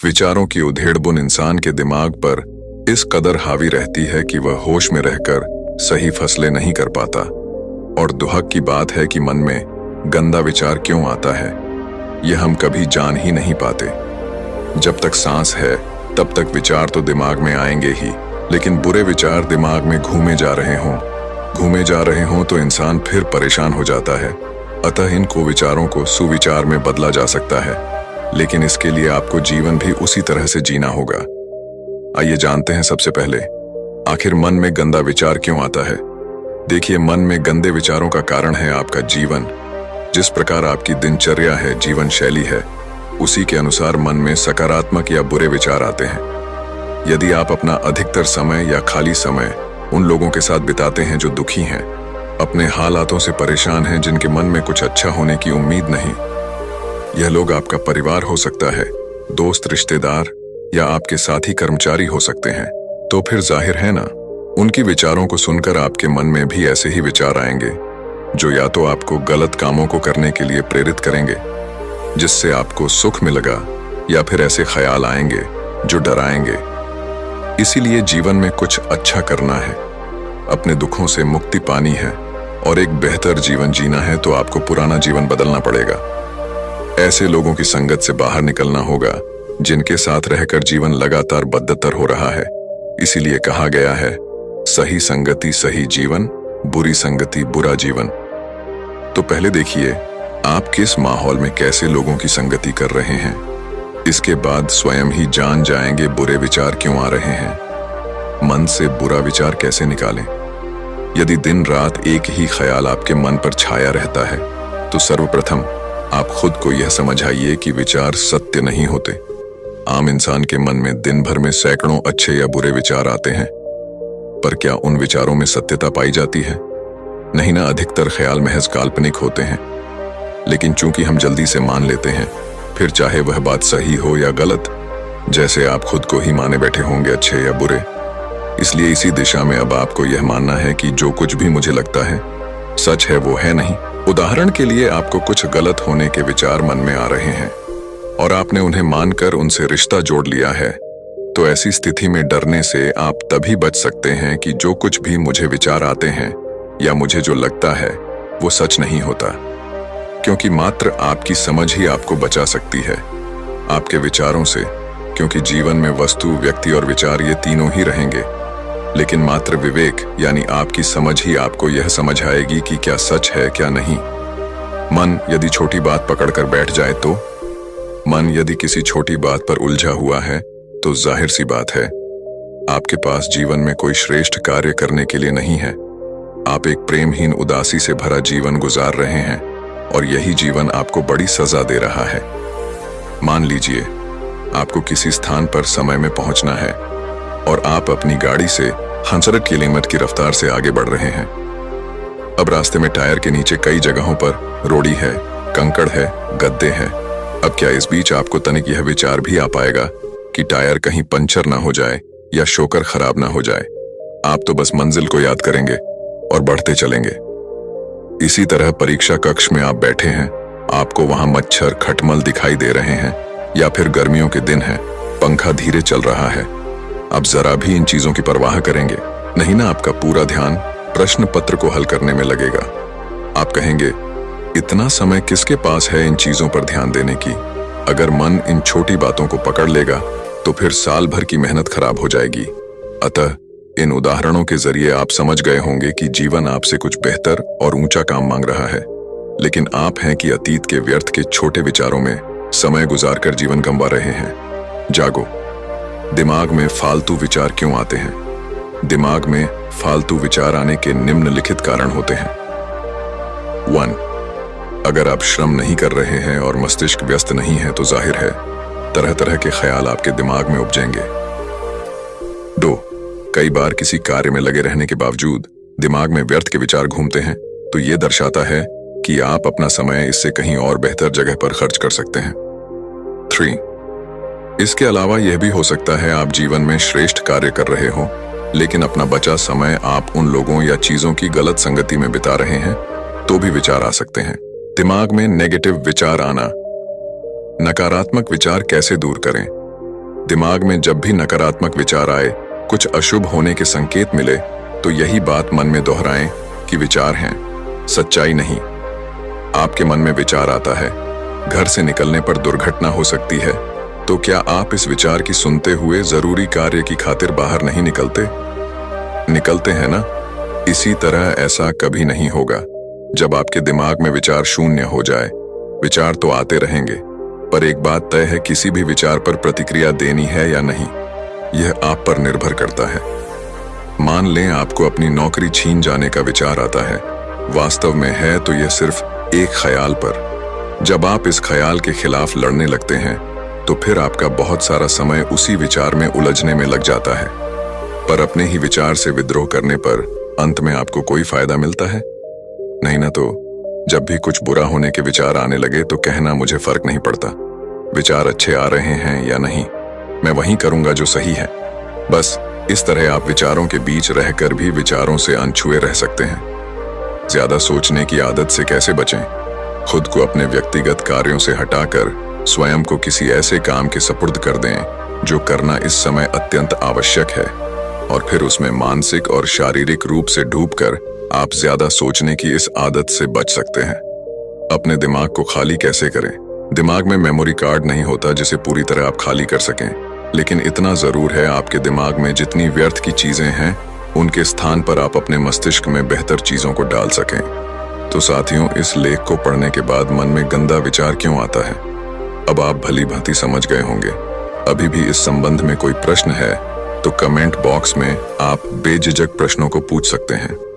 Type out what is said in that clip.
विचारों की उधेड़-बुन इंसान के दिमाग पर इस कदर हावी रहती है कि वह होश में रहकर सही फैसले नहीं कर पाता। और दुहक की बात है कि मन में गंदा विचार क्यों आता है, यह हम कभी जान ही नहीं पाते। जब तक सांस है तब तक विचार तो दिमाग में आएंगे ही, लेकिन बुरे विचार दिमाग में घूमे जा रहे हों तो इंसान फिर परेशान हो जाता है। अतः इन कुविचारों को सुविचार में बदला जा सकता है, लेकिन इसके लिए आपको जीवन भी उसी तरह से जीना होगा। आइए जानते हैं सबसे पहले, आखिर मन में गंदा विचार क्यों आता है। देखिए, मन में गंदे विचारों का कारण है आपका जीवन। जिस प्रकार आपकी दिनचर्या है, जीवन शैली है, उसी के अनुसार मन में सकारात्मक या बुरे विचार आते हैं। यदि आप अपना अधिकतर समय या खाली समय उन लोगों के साथ बिताते हैं जो दुखी हैं, अपने हालातों से परेशान हैं, जिनके मन में कुछ अच्छा होने की उम्मीद नहीं, यह लोग आपका परिवार हो सकता है, दोस्त, रिश्तेदार या आपके साथी कर्मचारी हो सकते हैं, तो फिर जाहिर है ना, उनकी विचारों को सुनकर आपके मन में भी ऐसे ही विचार आएंगे, जो या तो आपको गलत कामों को करने के लिए प्रेरित करेंगे, जिससे आपको सुख मिलेगा, या फिर ऐसे ख्याल आएंगे जो डराएंगे। इसीलिए जीवन में कुछ अच्छा करना है, अपने दुखों से मुक्ति पानी है और एक बेहतर जीवन जीना है, तो आपको पुराना जीवन बदलना पड़ेगा। ऐसे लोगों की संगत से बाहर निकलना होगा जिनके साथ रहकर जीवन लगातार बदतर हो रहा है। इसीलिए कहा गया है, सही संगति सही जीवन, बुरी संगति बुरा जीवन। तो पहले देखिए, आप किस माहौल में कैसे लोगों की संगति कर रहे हैं। इसके बाद स्वयं ही जान जाएंगे बुरे विचार क्यों आ रहे हैं। मन से बुरा विचार कैसे निकालें। यदि दिन रात एक ही ख्याल आपके मन पर छाया रहता है, तो सर्वप्रथम आप खुद को यह समझाइए कि विचार सत्य नहीं होते। आम इंसान के मन में दिन भर में सैकड़ों अच्छे या बुरे विचार आते हैं, पर क्या उन विचारों में सत्यता पाई जाती है? नहीं ना, अधिकतर ख्याल महज काल्पनिक होते हैं। लेकिन चूंकि हम जल्दी से मान लेते हैं, फिर चाहे वह बात सही हो या गलत, जैसे आप खुद को ही माने बैठे होंगे अच्छे या बुरे। इसलिए इसी दिशा में अब आपको यह मानना है कि जो कुछ भी मुझे लगता है सच है, वो है नहीं। उदाहरण के लिए, आपको कुछ गलत होने के विचार मन में आ रहे हैं और आपने उन्हें मानकर उनसे रिश्ता जोड़ लिया है, तो ऐसी स्थिति में डरने से आप तभी बच सकते हैं कि जो कुछ भी मुझे विचार आते हैं या मुझे जो लगता है वो सच नहीं होता, क्योंकि मात्र आपकी समझ ही आपको बचा सकती है आपके विचारों से। क्योंकि जीवन में वस्तु, व्यक्ति और विचार, ये तीनों ही रहेंगे, लेकिन मात्र विवेक यानी आपकी समझ ही आपको यह समझाएगी कि क्या सच है क्या नहीं। मन यदि छोटी बात पकड़कर बैठ जाए तो, मन यदि किसी छोटी बात पर उलझा हुआ है, तो जाहिर सी बात है आपके पास जीवन में कोई श्रेष्ठ कार्य करने के लिए नहीं है। आप एक प्रेमहीन उदासी से भरा जीवन गुजार रहे हैं और यही जीवन आपको बड़ी सजा दे रहा है। मान लीजिए, आपको किसी स्थान पर समय में पहुंचना है और आप अपनी गाड़ी से 100 किलोमीटर की रफ्तार से आगे बढ़ रहे हैं। अब रास्ते में टायर के नीचे कई जगहों पर रोड़ी है, कंकड़ है, गड्ढे हैं। अब क्या इस बीच आपको तनिक यह विचार भी आ पाएगा कि टायर कहीं पंचर ना हो जाए या शोकर खराब ना हो जाए? आप तो बस मंजिल को याद करेंगे और बढ़ते चलेंगे। इसी तरह परीक्षा कक्ष में आप बैठे हैं, आपको वहां मच्छर, खटमल दिखाई दे रहे हैं, या फिर गर्मियों के दिन है, पंखा धीरे चल रहा है। आप जरा भी इन चीजों की परवाह करेंगे नहीं ना, आपका पूरा ध्यान प्रश्न पत्र को हल करने में लगेगा। आप कहेंगे, इतना समय किसके पास है इन चीजों पर ध्यान देने की? अगर मन इन छोटी बातों को पकड़ लेगा तो फिर साल भर की मेहनत खराब हो जाएगी। अतः इन उदाहरणों के जरिए आप समझ गए होंगे कि जीवन आपसे कुछ बेहतर और ऊंचा काम मांग रहा है, लेकिन आप हैं कि अतीत के व्यर्थ के छोटे विचारों में समय गुजारकर जीवन गंवा रहे हैं। जागो। दिमाग में फालतू विचार क्यों आते हैं? दिमाग में फालतू विचार आने के निम्नलिखित कारण होते हैं। 1. अगर आप श्रम नहीं कर रहे हैं और मस्तिष्क व्यस्त नहीं है, तो जाहिर है तरह तरह के ख्याल आपके दिमाग में उपजेंगे। 2. कई बार किसी कार्य में लगे रहने के बावजूद दिमाग में व्यर्थ के विचार घूमते हैं, तो यह दर्शाता है कि आप अपना समय इससे कहीं और बेहतर जगह पर खर्च कर सकते हैं। 3. इसके अलावा यह भी हो सकता है आप जीवन में श्रेष्ठ कार्य कर रहे हो, लेकिन अपना बचा समय आप उन लोगों या चीजों की गलत संगति में बिता रहे हैं, तो भी विचार आ सकते हैं। दिमाग में नेगेटिव विचार आना। नकारात्मक विचार कैसे दूर करें? दिमाग में जब भी नकारात्मक विचार आए, कुछ अशुभ होने के संकेत मिले, तो यही बात मन में दोहराएं कि विचार हैं, सच्चाई नहीं। आपके मन में विचार आता है, घर से निकलने पर दुर्घटना हो सकती है, तो क्या आप इस विचार की सुनते हुए जरूरी कार्य की खातिर बाहर नहीं निकलते हैं ना? इसी तरह ऐसा कभी नहीं होगा जब आपके दिमाग में विचार शून्य हो जाए। विचार तो आते रहेंगे, पर एक बात तय है, किसी भी विचार पर प्रतिक्रिया देनी है या नहीं, यह आप पर निर्भर करता है। मान लें आपको अपनी नौकरी छीन जाने का विचार आता है, वास्तव में है तो यह सिर्फ एक ख्याल पर। जब आप इस ख्याल के खिलाफ लड़ने लगते हैं, तो फिर आपका बहुत सारा समय उसी विचार में उलझने में लग जाता है। पर अपने ही विचार से विद्रोह करने पर अंत में आपको कोई फायदा मिलता है? नहीं ना। तो जब भी कुछ बुरा होने के विचार आने लगे तो कहना मुझे फर्क नहीं पड़ता, विचार अच्छे आ रहे हैं या नहीं, मैं वही करूंगा जो सही है। बस इस तरह आप विचारों के बीच रहकर भी विचारों से अनछुए रह सकते हैं। ज्यादा सोचने की आदत से कैसे बचें? खुद को अपने व्यक्तिगत कार्यों से हटाकर स्वयं को किसी ऐसे काम के सपुर्द कर दें जो करना इस समय अत्यंत आवश्यक है, और फिर उसमें मानसिक और शारीरिक रूप से डूबकर आप ज्यादा सोचने की इस आदत से बच सकते हैं। अपने दिमाग को खाली कैसे करें? दिमाग में मेमोरी कार्ड नहीं होता जिसे पूरी तरह आप खाली कर सकें, लेकिन इतना जरूर है, आपके दिमाग में जितनी व्यर्थ की चीजें हैं, उनके स्थान पर आप अपने मस्तिष्क में बेहतर चीजों को डाल सकें। तो साथियों, इस लेख को पढ़ने के बाद मन में गंदा विचार क्यों आता है, अब आप भली भांति समझ गए होंगे। अभी भी इस संबंध में कोई प्रश्न है तो कमेंट बॉक्स में आप बेझिझक प्रश्नों को पूछ सकते हैं।